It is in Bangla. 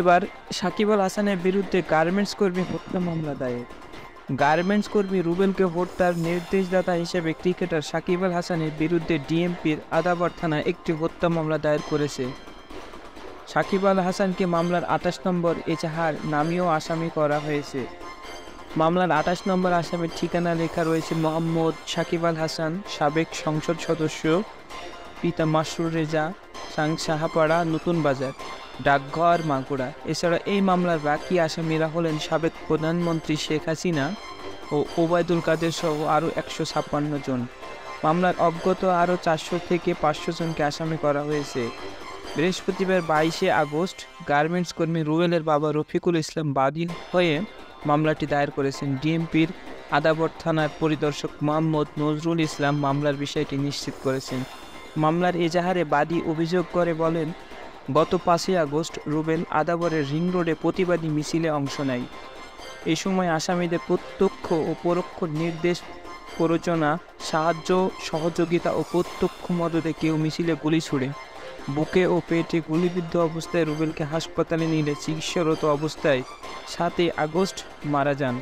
এবার সাকিব আল হাসানের বিরুদ্ধে গার্মেন্টস কর্মী হত্যা মামলা দায়ের। গার্মেন্টস কর্মী রুবেলকে হত্যার নির্দেশদাতা হিসেবে ক্রিকেটার সাকিব আল হাসানের বিরুদ্ধে ডিএমপির আদাবর থানায় একটি হত্যা মামলা দায়ের করেছে। সাকিব আল হাসানকে মামলার ২৮ নম্বর এজাহার নামেও আসামি করা হয়েছে। মামলার ২৮ নম্বর আসামির ঠিকানা লেখা রয়েছে মোহাম্মদ সাকিব আল হাসান, সাবেক সংসদ সদস্য, পিতা মাসরুর রেজা, সাহাপাড়া, নতুন বাজার, ডাকঘর, মাগুরা। এছাড়া এই মামলার বাকি আসামিরা হলেন সাবেক প্রধানমন্ত্রী শেখ হাসিনা ও ওবায়দুল কাদের সহ আরও ১৫৬ জন। মামলার অজ্ঞাত আরও ৪০০ থেকে ৫০০ জনকে আসামি করা হয়েছে। বৃহস্পতিবার ২২শে আগস্ট গার্মেন্টস কর্মী রুবেলের বাবা রফিকুল ইসলাম বাদী হয়ে মামলাটি দায়ের করেছেন। ডিএমপির আদাবর থানার পরিদর্শক মোহাম্মদ নজরুল ইসলাম মামলার বিষয়টি নিশ্চিত করেছেন। মামলার এজাহারে বাদী অভিযোগ করে বলেন, গত ৫ই আগস্ট রুবেল আদাবরের রিং রোডে প্রতিবাদী মিছিলে অংশ নেয়। এই সময় আসামিদের প্রত্যক্ষ ও পরোক্ষ নির্দেশ, প্ররোচনা, সাহায্য, সহযোগিতা ও প্রত্যক্ষ মদতে কেউ মিছিলে গুলি ছুড়ে বুকে ও পেটে গুলিবিদ্ধ অবস্থায় রুবেলকে হাসপাতালে নিলে চিকিৎসারত অবস্থায় ৭ই আগস্ট মারা যান।